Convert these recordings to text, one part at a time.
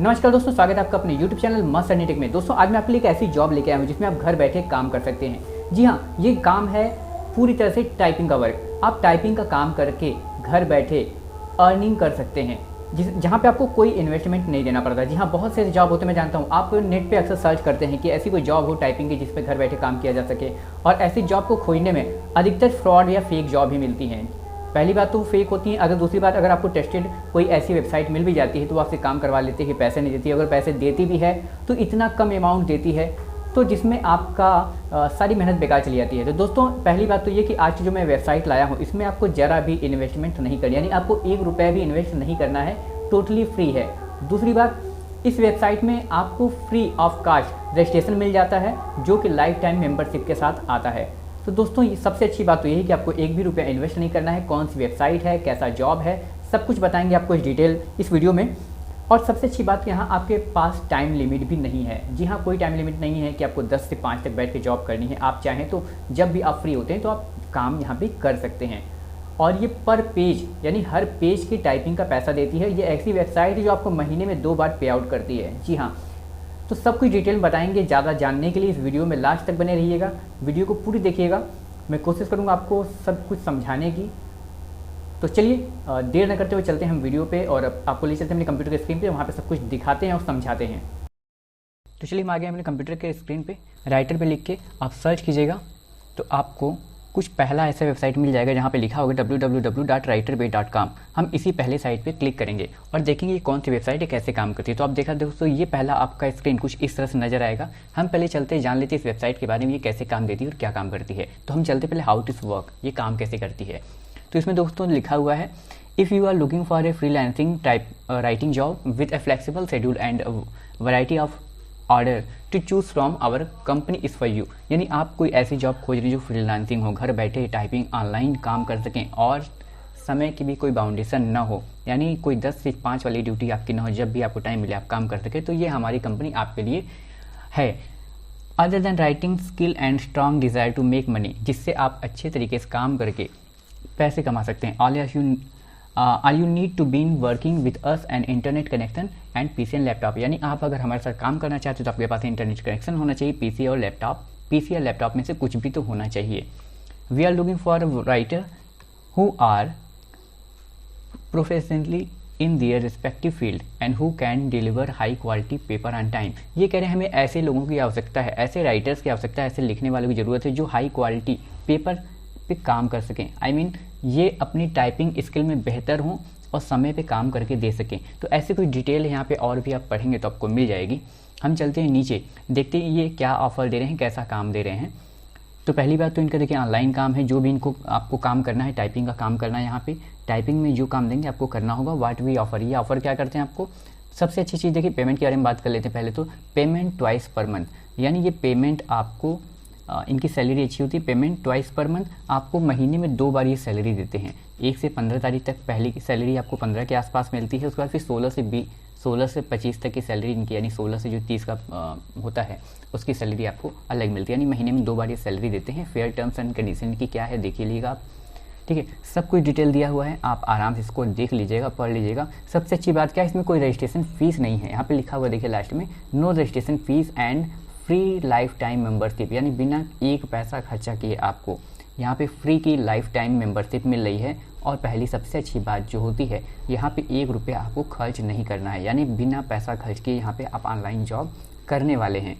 नमस्कार दोस्तों, स्वागत है आपका अपने YouTube चैनल मस्त अर्निंग टेक में। दोस्तों आज मैं आपके लिए एक ऐसी जॉब लेके आया हूँ जिसमें आप घर बैठे काम कर सकते हैं। जी हाँ, ये काम है पूरी तरह से टाइपिंग का वर्क। आप टाइपिंग का काम करके घर बैठे अर्निंग कर सकते हैं, जहाँ पे आपको कोई इन्वेस्टमेंट नहीं देना पड़ता। जी हाँ, बहुत से जॉब होते हैं, मैं जानता हूँ। आप नेट पे अक्सर सर्च करते हैं कि ऐसी कोई जॉब हो टाइपिंग की जिस पे घर बैठे काम किया जा सके, और ऐसी जॉब को खोजने में अधिकतर फ्रॉड या फेक जॉब ही मिलती हैं। पहली बात तो फेक होती है। अगर दूसरी बात, अगर आपको टेस्टेड कोई ऐसी वेबसाइट मिल भी जाती है तो वो आपसे काम करवा लेते हैं कि पैसे नहीं देती। अगर पैसे देती भी है तो इतना कम अमाउंट देती है तो जिसमें आपका सारी मेहनत बेकार चली जाती है। तो दोस्तों पहली बात तो ये कि आज जो मैं वेबसाइट लाया हूँ इसमें आपको ज़रा भी इन्वेस्टमेंट नहीं करनी, यानी आपको 1 रुपया भी इन्वेस्ट नहीं करना है, टोटली फ्री है। दूसरी बात, इस वेबसाइट में आपको फ्री ऑफ कॉस्ट रजिस्ट्रेशन मिल जाता है जो कि लाइफ टाइम मेंबरशिप के साथ आता है। तो दोस्तों सबसे अच्छी बात तो यही कि आपको 1 भी रुपया इन्वेस्ट नहीं करना है। कौन सी वेबसाइट है, कैसा जॉब है, सब कुछ बताएंगे आपको इस डिटेल इस वीडियो में। और सबसे अच्छी बात यहाँ आपके पास टाइम लिमिट भी नहीं है। जी हाँ, कोई टाइम लिमिट नहीं है कि आपको 10 से 5 तक बैठ के जॉब करनी है। आप चाहें तो जब भी आप फ्री होते हैं तो आप काम यहाँ पे कर सकते हैं। और ये पर पेज यानी हर पेज की टाइपिंग का पैसा देती है। ये ऐसी वेबसाइट है जो आपको महीने में 2 बार पे आउट करती है। जी हाँ, तो सब कुछ डिटेल में बताएंगे। ज़्यादा जानने के लिए इस वीडियो में लास्ट तक बने रहिएगा, वीडियो को पूरी देखिएगा। मैं कोशिश करूँगा आपको सब कुछ समझाने की। तो चलिए देर न करते हुए चलते हैं हम वीडियो पे और आपको ले चलते हैं अपने कंप्यूटर के स्क्रीन पे, वहाँ पे सब कुछ दिखाते हैं और समझाते हैं। तो चलिए हम आ गए अपने कंप्यूटर के स्क्रीन पे। राइटर पे लिख के आप सर्च कीजिएगा तो आपको कुछ पहला ऐसा वेबसाइट मिल जाएगा जहाँ पे लिखा होगा www.writerbay.com। हम इसी पहले साइट पे क्लिक करेंगे और देखेंगे कौन सी वेबसाइट है, कैसे काम करती है। तो आप देखा दोस्तों, ये पहला आपका स्क्रीन कुछ इस तरह से नजर आएगा। हम पहले चलते जान लेते हैं इस वेबसाइट के बारे में, ये कैसे काम देती है और क्या काम करती है। तो हम चलते पहले हाउ दिस वर्क, ये काम कैसे करती है। तो इसमें दोस्तों लिखा हुआ है, if you are looking for a freelancing type writing job with a flexible schedule and variety of order to choose from our company is for you. यानी आप कोई ऐसी जॉब खोज रहे हैं जो फ्रीलांसिंग हो, घर बैठे टाइपिंग ऑनलाइन काम कर सकें और समय की भी कोई बाउंडेशन ना हो, यानी कोई 10 से 5 वाली ड्यूटी आपकी ना हो, जब भी आपको टाइम मिले आप काम कर सकें, तो ये हमारी कंपनी आपके लिए है। Other than writing skill and strong desire to make money, जिससे आप अच्छे तरीके से काम करके पैसे कमा सकते हैं। All you need to been working with us and internet connection and PC and laptop. यानी आप अगर हमारे साथ काम करना चाहते हो तो आपके पास इंटरनेट कनेक्शन होना चाहिए, पीसी और लैपटॉप। पीसी और लैपटॉप में से कुछ भी तो होना चाहिए। We are looking for writer who are professionally in their respective field and who can deliver high quality paper on time. ये कह रहे हैं हमें ऐसे लोगों की आवश्यकता है, ऐसे राइटर्स की आवश्यकता है, ऐसे लिखने वालों की ज़रूरत है जो हाई क्वालिटी पेपर पे काम कर सकें। आई मीन ये अपनी टाइपिंग स्किल में बेहतर हों और समय पे काम करके दे सकें। तो ऐसे कोई डिटेल यहाँ पे और भी आप पढ़ेंगे तो आपको मिल जाएगी। हम चलते हैं नीचे, देखते हैं ये क्या ऑफर दे रहे हैं, कैसा काम दे रहे हैं। तो पहली बात तो इनका देखिए ऑनलाइन काम है, जो भी इनको आपको काम करना है, टाइपिंग का काम करना है। यहाँ पे टाइपिंग में जो काम देंगे आपको करना होगा। व्हाट वी ऑफर, ये ऑफर क्या करते हैं आपको। सबसे अच्छी चीज़ देखिए, पेमेंट के बारे में बात कर लेते हैं पहले। तो पेमेंट ट्वाइस पर मंथ, यानी ये पेमेंट आपको इनकी सैलरी अच्छी होती है। पेमेंट ट्वाइस पर मंथ, आपको महीने में 2 बार ये सैलरी देते हैं। 1 से 15 तारीख तक पहले की सैलरी आपको 15 के आसपास मिलती है। उसके बाद फिर 16 से 25 तक की सैलरी इनकी, यानी 16 से जो 30 का होता है उसकी सैलरी आपको अलग मिलती है। यानी महीने में 2 बार ये सैलरी देते हैं। फेयर टर्म्स एंड कंडीशन की क्या है देख लीजिएगा आप, ठीक है। सब कुछ डिटेल दिया हुआ है, आप आराम से इसको देख लीजिएगा, पढ़ लीजिएगा। सबसे अच्छी बात क्या है, इसमें कोई रजिस्ट्रेशन फीस नहीं है। यहाँ पे लिखा हुआ देखिए लास्ट में, no registration fee and free life time membership, यानी बिना 1 पैसा खर्चा किए आपको यहाँ पे फ्री की लाइफ टाइम मेंबरशिप मिल रही है। और पहली सबसे अच्छी बात जो होती है, यहाँ पे 1 रुपया आपको खर्च नहीं करना है, यानी बिना पैसा खर्च किए यहाँ पे आप ऑनलाइन जॉब करने वाले हैं।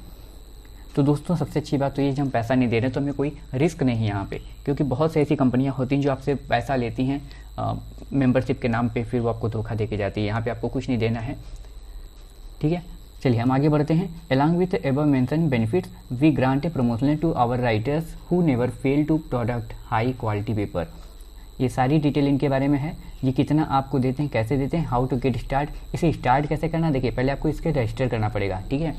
तो दोस्तों सबसे अच्छी बात तो ये, जब हम पैसा नहीं दे रहे तो हमें कोई रिस्क नहीं है यहाँ पे, क्योंकि बहुत से ऐसी कंपनियाँ होती हैं जो आपसे पैसा लेती हैं मेंबरशिप के नाम पे, फिर वो आपको धोखा दे के जाती है। यहाँ पे आपको कुछ नहीं देना है, ठीक है। चलिए हम आगे बढ़ते हैं। Along with above mention benefits we grant a promotion to our writers who never fail to product high quality paper. ये सारी डिटेल इनके बारे में है। ये कितना आपको देते हैं, कैसे देते हैं, हाउ टू गेट स्टार्ट, इसे स्टार्ट कैसे करना। देखिए पहले आपको इसके रजिस्टर करना पड़ेगा, ठीक है।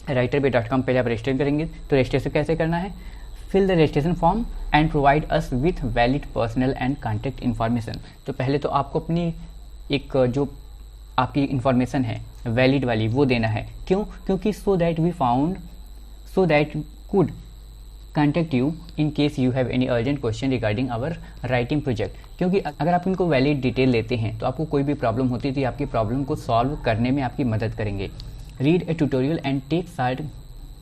writerbay.com पहले आप रजिस्टर करेंगे। तो रजिस्ट्रेशन कैसे करना है, fill the registration form and provide us with valid personal and contact information. तो पहले तो आपको अपनी एक जो आपकी इन्फॉर्मेशन है वैलिड वाली वो देना है। क्यों, क्योंकि so that contact you in case you have any urgent question regarding our writing project. क्योंकि अगर आप इनको वैलिड डिटेल लेते हैं तो आपको कोई भी प्रॉब्लम होती है तो आपकी प्रॉब्लम को सॉल्व करने में आपकी मदद करेंगे। Read a tutorial and take short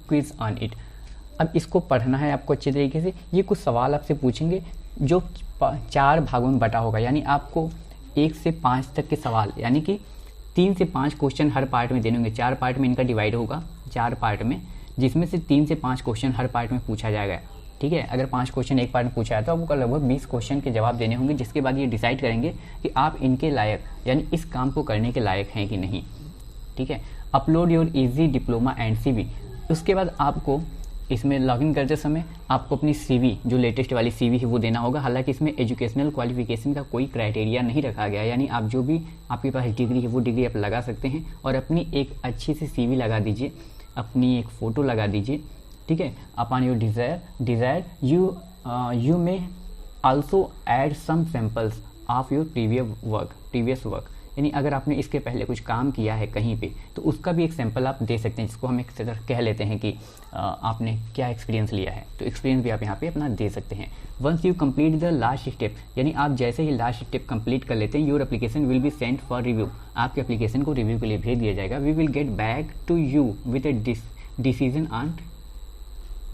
quiz on it. अब इसको पढ़ना है आपको अच्छे तरीके से। ये कुछ सवाल आपसे पूछेंगे जो 4 भागों में बटा होगा, यानी आपको 1 से 5 तक के सवाल, यानी कि 3 से 5 क्वेश्चन हर पार्ट में देने होंगे। 4 पार्ट में इनका डिवाइड होगा, 4 पार्ट में, जिसमें से 3 से 5 क्वेश्चन हर पार्ट में पूछा जाएगा। ठीक है, अगर 5 क्वेश्चन एक पार्ट में पूछा है तो आपको लगभग 20 क्वेश्चन के जवाब देने होंगे, जिसके बाद ये डिसाइड करेंगे कि आप इनके लायक, यानी इस काम को करने के लायक हैं कि नहीं। ठीक है, upload your easy diploma and CV। उसके बाद आपको इसमें लॉगिन करते समय आपको अपनी CV, जो लेटेस्ट वाली CV है वो देना होगा। हालांकि इसमें एजुकेशनल क्वालिफिकेशन का कोई क्राइटेरिया नहीं रखा गया, यानी आप जो भी आपके पास डिग्री है वो डिग्री आप लगा सकते हैं। और अपनी एक अच्छी सी CV लगा दीजिए, अपनी एक फ़ोटो लगा दीजिए। ठीक है, upon your desire you may also add some samples of your previous work. यानी अगर आपने इसके पहले कुछ काम किया है कहीं पे तो उसका भी एक सैंपल आप दे सकते हैं, जिसको हम एक तरह कह लेते हैं कि आपने क्या एक्सपीरियंस लिया है, तो एक्सपीरियंस भी आप यहाँ पे अपना दे सकते हैं। Once you complete the last step, यानी आप जैसे ही लास्ट स्टेप कंप्लीट कर लेते हैं, your application will be sent for review. आपके एप्लीकेशन को रिव्यू के लिए भेज दिया जाएगा। We will get back to you with a decision on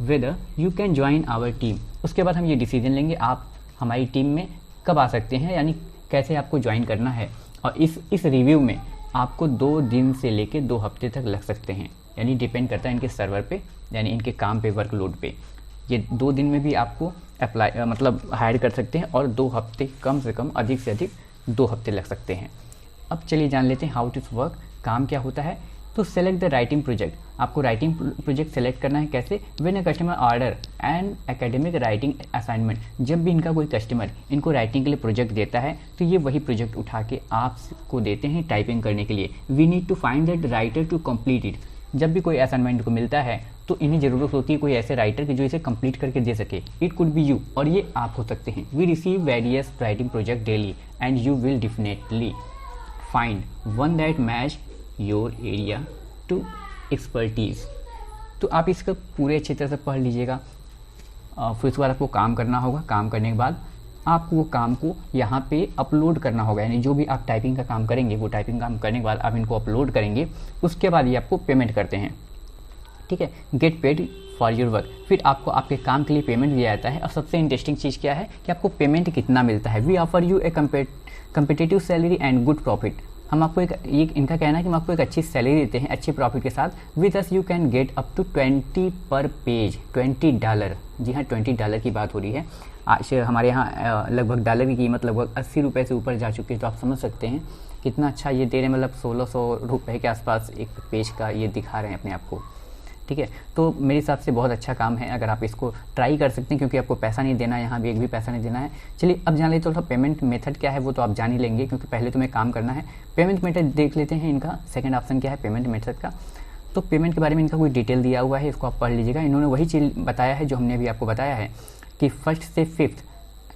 whether you can join our team. उसके बाद हम ये डिसीजन लेंगे आप हमारी टीम में कब आ सकते हैं, यानी कैसे आपको ज्वाइन करना है। और इस रिव्यू में आपको 2 दिन से लेकर 2 हफ्ते तक लग सकते हैं, यानी डिपेंड करता है इनके सर्वर पे, यानी इनके काम पे, वर्कलोड पे। ये 2 दिन में भी आपको हायर कर सकते हैं, और 2 हफ्ते कम से कम, अधिक से अधिक 2 हफ्ते लग सकते हैं। अब चलिए जान लेते हैं हाउ टू वर्क, काम क्या होता है। तो सेलेक्ट द राइटिंग प्रोजेक्ट। आपको राइटिंग प्रोजेक्ट सेलेक्ट करना है कैसे। When a customer order and academic writing assignment. जब भी इनका कोई कस्टमर इनको राइटिंग के लिए प्रोजेक्ट देता है तो ये वही प्रोजेक्ट उठा के आपको देते हैं टाइपिंग करने के लिए। We need to find that writer to complete it. जब भी कोई असाइनमेंट को मिलता है तो इन्हें ज़रूरत होती है कोई ऐसे राइटर की जो इसे कंप्लीट करके दे सके। इट कुड बी यू, और ये आप हो सकते हैं। We receive various writing project daily and you will definitely find one that match your area to expertise. तो आप इसका पूरे अच्छी तरह से पढ़ लीजिएगा। फिर उसके बाद आपको काम करना होगा। काम करने के बाद आपको वो काम को यहाँ पे अपलोड करना होगा, यानी जो भी आप टाइपिंग का काम करेंगे वो टाइपिंग काम करने के बाद आप इनको अपलोड करेंगे। उसके बाद ये आपको पेमेंट करते हैं। ठीक है, get paid for your work. फिर आपको आपके काम के लिए पेमेंट दिया जाता है। और सबसे इंटरेस्टिंग चीज़ क्या है कि आपको पेमेंट कितना मिलता है। We offer you a competitive salary and good profit. हम आपको ये इनका कहना है कि हम आपको एक अच्छी सैलरी देते हैं, अच्छे प्रॉफिट के साथ। With us you can get up to 20 per page, $20। जी हाँ, $20 की बात हो रही है। आज हमारे यहाँ लगभग डॉलर की कीमत लगभग 80 रुपये से ऊपर जा चुकी है, तो आप समझ सकते हैं कितना अच्छा ये दे रहे हैं। मतलब 1600 रुपये के आसपास एक पेज का ये दिखा रहे हैं अपने आप को। ठीक है, तो मेरे हिसाब से बहुत अच्छा काम है। अगर आप इसको ट्राई कर सकते हैं, क्योंकि आपको पैसा नहीं देना है, यहाँ भी एक भी पैसा नहीं देना है। चलिए अब जान लेते हैं पेमेंट मेथड क्या है, वो तो आप जान ही लेंगे, क्योंकि पहले तुम्हें काम करना है। पेमेंट मेथड देख लेते हैं। इनका सेकंड ऑप्शन क्या है पेमेंट मेथड का। तो पेमेंट के बारे में इनका कोई डिटेल दिया हुआ है, इसको आप पढ़ लीजिएगा। इन्होंने वही चीज़ बताया है जो हमने अभी आपको बताया है कि 1st से 5th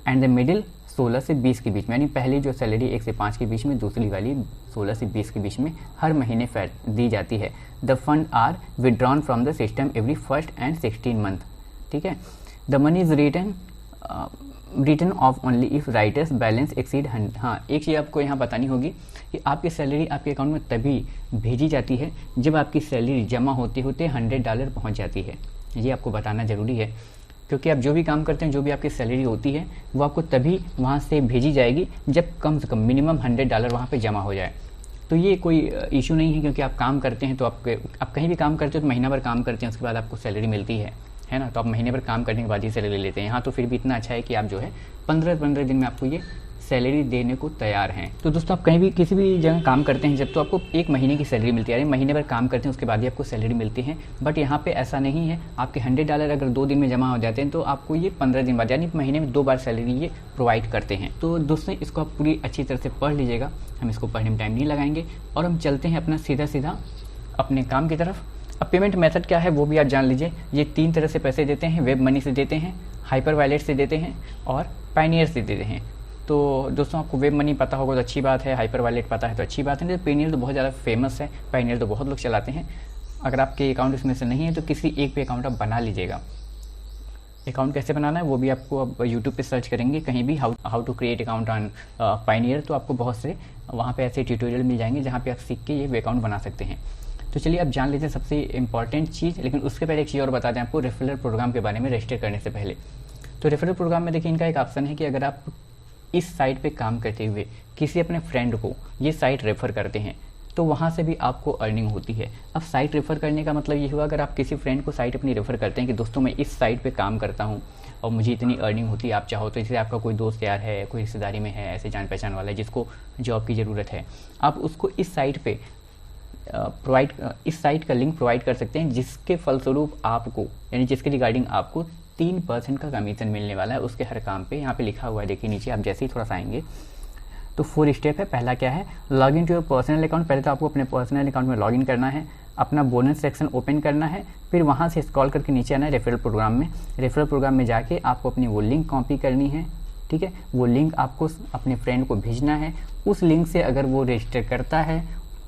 एंड द मिडिल 16 से 20 के बीच में, यानी पहली जो सैलरी 1 से 5 के बीच में, दूसरी वाली 16 से 20 के बीच में हर महीने दी जाती है। The fund are withdrawn from the system every 1st and 16 month. ठीक है, the money is return of only if writers balance exceed 100। हाँ, एक चीज़ आपको यहाँ बतानी होगी कि आपकी सैलरी आपके अकाउंट में तभी भेजी जाती है जब आपकी सैलरी जमा होते होते $100 पहुँच जाती है। ये आपको बताना ज़रूरी है, क्योंकि आप जो भी काम करते हैं, जो भी आपकी सैलरी होती है, वो आपको तभी वहाँ से भेजी जाएगी जब कम से कम मिनिमम $100 वहाँ पे जमा हो जाए। तो ये कोई इशू नहीं है, क्योंकि आप काम करते हैं तो आप कहीं भी काम करते हो तो महीना भर काम करते हैं, उसके बाद आपको सैलरी मिलती है ना। तो आप महीने भर काम करने के बाद ही सैलरी लेते हैं। यहाँ तो फिर भी इतना अच्छा है कि आप जो है 15-15 दिन में आपको ये सैलरी देने को तैयार हैं। तो दोस्तों, आप कहीं भी किसी भी जगह काम करते हैं जब, तो आपको 1 महीने की सैलरी मिलती है, यानी महीने भर काम करते हैं उसके बाद ही आपको सैलरी मिलती है। बट यहाँ पे ऐसा नहीं है। आपके $100 अगर 2 दिन में जमा हो जाते हैं तो आपको ये 15 दिन बाद, यानी महीने में 2 बार सैलरी ये प्रोवाइड करते हैं। तो दोस्तों, इसको आप पूरी अच्छी तरह से पढ़ लीजिएगा। हम इसको पढ़ने में टाइम नहीं लगाएंगे और हम चलते हैं अपना सीधा अपने काम की तरफ। अब पेमेंट मेथड क्या है वो भी आप जान लीजिए। ये 3 तरह से पैसे देते हैं। वेब मनी से देते हैं, हाइपर वॉलेट से देते हैं और पायनियर से देते हैं। तो दोस्तों, आपको वेब मनी पता होगा तो अच्छी बात है, हाइपर वॉलेट पता है तो अच्छी बात है। नहीं तो पायनियर तो बहुत ज़्यादा फेमस है, पायनियर तो बहुत लोग चलाते हैं। अगर आपके अकाउंट इसमें से नहीं है तो किसी एक पे अकाउंट आप बना लीजिएगा। अकाउंट कैसे बनाना है वो भी आपको अब यूट्यूब पे सर्च करेंगे कहीं भी how to create account on Pioneer, तो आपको बहुत से वहाँ पे ऐसे ट्यूटोरियल मिल जाएंगे जहाँ पे आप सीख के ये अकाउंट बना सकते हैं। तो चलिए अब जान लेते हैं सबसे इंपॉर्टेंट चीज़, लेकिन उसके पहले एक चीज़ और बता दें आपको रेफरल प्रोग्राम के बारे में रजिस्टर करने से पहले। तो रेफरल प्रोग्राम में देखिए इनका एक ऑप्शन है कि अगर आप इस साइट पे काम करते हुए किसी अपने फ्रेंड को ये साइट रेफ़र करते हैं तो वहाँ से भी आपको अर्निंग होती है। अब साइट रेफ़र करने का मतलब ये हुआ अगर आप किसी फ्रेंड को साइट अपनी रेफ़र करते हैं कि दोस्तों मैं इस साइट पे काम करता हूँ और मुझे इतनी अर्निंग होती है, आप चाहो तो, जैसे आपका कोई दोस्त यार है, कोई रिश्तेदारी में है, ऐसे जान पहचान वाला है जिसको जॉब की ज़रूरत है, आप उसको इस साइट पे इस साइट का लिंक प्रोवाइड कर सकते हैं, जिसके फलस्वरूप आपको यानी जिसके रिगार्डिंग आपको 3% का कमीशन मिलने वाला है उसके हर काम पे। यहाँ पे लिखा हुआ है देखिए नीचे, आप जैसे ही थोड़ा सा आएंगे तो 4 स्टेप है। पहला क्या है, log in to your personal account. पहले तो आपको अपने पर्सनल अकाउंट में लॉग इन करना है, अपना बोनस सेक्शन ओपन करना है, फिर वहाँ से स्क्रॉल करके नीचे आना है रेफरल प्रोग्राम में। रेफरल प्रोग्राम में जाके आपको अपनी वो लिंक कॉपी करनी है, ठीक है। वो लिंक आपको अपने फ्रेंड को भेजना है। उस लिंक से अगर वो रजिस्टर करता है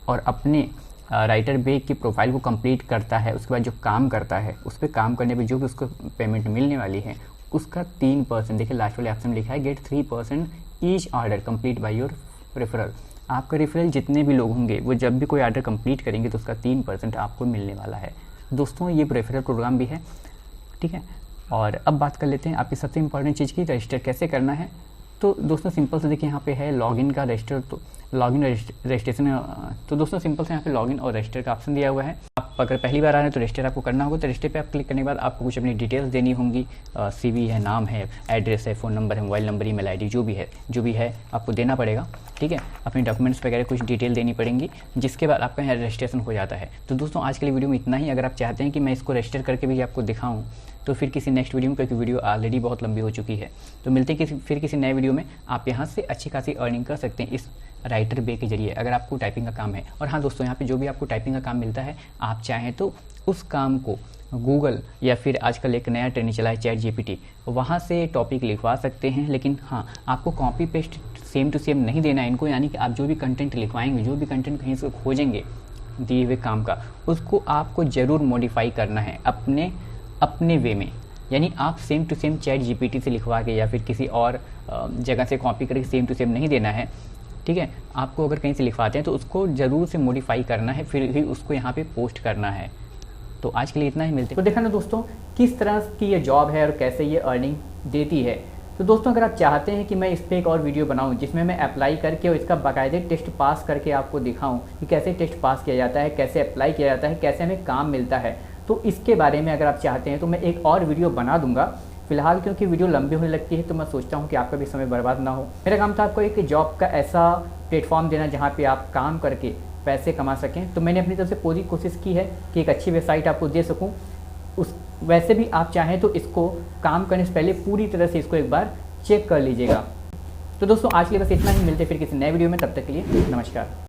और अपने राइटर बे की प्रोफाइल को कंप्लीट करता है, उसके बाद जो काम करता है उस पर काम करने पे जो भी उसको पेमेंट मिलने वाली है उसका 3%, देखिए लास्ट वाले ऑप्शन लिखा है get 3% each order complete by your referral. आपका रेफरल जितने भी लोग होंगे वो जब भी कोई ऑर्डर कंप्लीट करेंगे तो उसका 3% आपको मिलने वाला है। दोस्तों ये रेफरल प्रोग्राम भी है, ठीक है। और अब बात कर लेते हैं आपकी सबसे इंपॉर्टेंट चीज़ की, रजिस्टर कैसे करना है। तो दोस्तों सिंपल से देखिए यहाँ पे है लॉगिन का रजिस्टर, तो लॉगिन रजिस्ट्रेशन। तो दोस्तों सिंपल से यहाँ पे लॉगिन और रजिस्टर का ऑप्शन दिया हुआ है। आप अगर पहली बार आ रहे हैं तो रजिस्टर आपको करना होगा। तो रजिस्टर पे आप क्लिक करने के बाद आपको कुछ अपनी डिटेल्स देनी होंगी, CV है, नाम है, एड्रेस है, फ़ोन नंबर है, मोबाइल नंबर, ईमेल आईडी जो भी है आपको देना पड़ेगा, ठीक है। अपने डॉक्यूमेंट्स वगैरह कुछ डिटेल देनी पड़ेंगी, जिसके बाद आपका यहाँ रजिस्ट्रेशन हो जाता है। तो दोस्तों आज के लिए वीडियो में इतना ही। अगर आप चाहते हैं कि मैं इसको रजिस्टर करके भी आपको दिखाऊँ तो फिर किसी नेक्स्ट वीडियो में, क्योंकि वीडियो ऑलरेडी बहुत लंबी हो चुकी है, तो मिलते हैं फिर किसी नए वीडियो में। आप यहाँ से अच्छी खासी अर्निंग कर सकते हैं इस राइटर बे के जरिए अगर आपको टाइपिंग का काम है। और हाँ दोस्तों, यहाँ पे जो भी आपको टाइपिंग का काम मिलता है आप चाहें तो उस काम को गूगल या फिर आजकल एक नया ट्रेंड चला है ChatGPT, वहाँ से टॉपिक लिखवा सकते हैं। लेकिन हाँ, आपको copy paste same to same नहीं देना है इनको, यानी कि आप जो भी कंटेंट लिखवाएंगे, जो भी कंटेंट कहीं से खोजेंगे दिए हुए काम का, उसको आपको ज़रूर मॉडिफाई करना है अपने वे में। यानी आप सेम टू सेम ChatGPT से लिखवा के या फिर किसी और जगह से कॉपी करके सेम टू सेम नहीं देना है, ठीक है। आपको अगर कहीं से लिखवाते हैं तो उसको ज़रूर से मॉडिफाई करना है, फिर ही उसको यहाँ पे पोस्ट करना है। तो आज के लिए इतना ही, मिलते हैं। तो देखा ना दोस्तों किस तरह की ये जॉब है और कैसे ये अर्निंग देती है। तो दोस्तों अगर आप चाहते हैं कि मैं इस पर एक और वीडियो बनाऊं जिसमें मैं अप्लाई करके और इसका बाकायदे टेस्ट पास करके आपको दिखाऊं कि कैसे टेस्ट पास किया जाता है, कैसे अप्लाई किया जाता है, कैसे हमें काम मिलता है, तो इसके बारे में अगर आप चाहते हैं तो मैं एक और वीडियो बना दूंगा। फिलहाल क्योंकि वीडियो लंबी होने लगती है तो मैं सोचता हूँ कि आपका भी समय बर्बाद ना हो। मेरा काम था आपको एक जॉब का ऐसा प्लेटफॉर्म देना जहाँ पे आप काम करके पैसे कमा सकें। तो मैंने अपनी तरफ से पूरी कोशिश की है कि एक अच्छी वेबसाइट आपको दे सकूँ। वैसे भी आप चाहें तो इसको काम करने से पहले पूरी तरह से इसको एक बार चेक कर लीजिएगा। तो दोस्तों आज के लिए बस इतना ही, मिलते फिर किसी नए वीडियो में, तब तक के लिए नमस्कार।